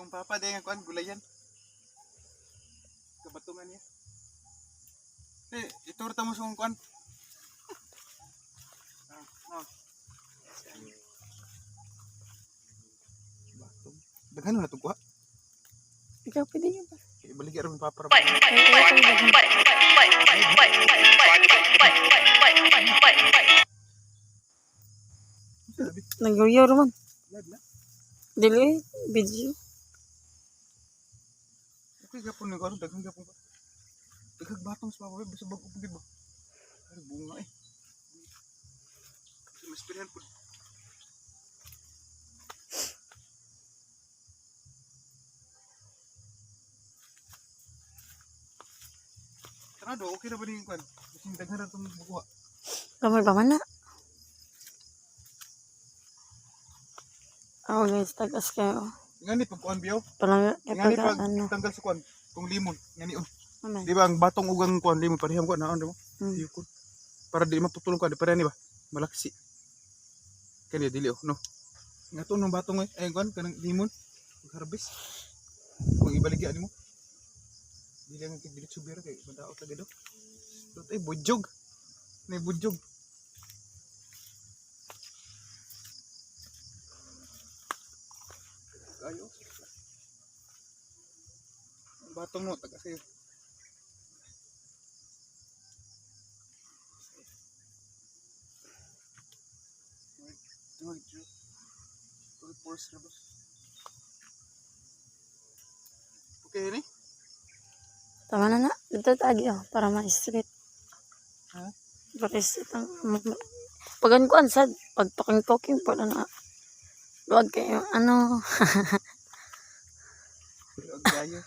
Ang papa din ang kuan gulayan. Kabatungan niya. Iturta mo sa kuan. Batong. Daghan na to kuha. Ikaw pwede nyo ba? Ibalik ron papa. Nagayaw naman. Live na. Dili, video. Okay gapon ni karon daghang gapon ko. Daghang batong sa papa basta bag ugid ba. Ay bunga eh. Mas pilihan po. Kanado okay na ba ning kuan? Kasi daghan ra tong bukuha. Kamay pa man na. Oh guys, tagas kayo. Ngani pag kuan biyaw? Parang Ngani pag ano. tanggal sa kuan, kung limon, ngani on. Amen. Di ba ang batong ugang kuan limon pareham ko naon mo? Di ko. Para di maputulong ka, di para ni ba? Malaksi. Kani dili oh, no. Ngato nung batong ay kuan kanang limon, harvest. Kung ibalik ani mo. Dili ang dili subira kay bandaot lagi do. Dot ay bujog. May bujog. Kayo. Batong no taga sayo. Okay ni? Tama na na. Ito tagi oh, para ma-straight. Ha? Para straight ang pagan ko ansad. Pagpaking-poking pa na. Luwag kayo. Ano? Gayo.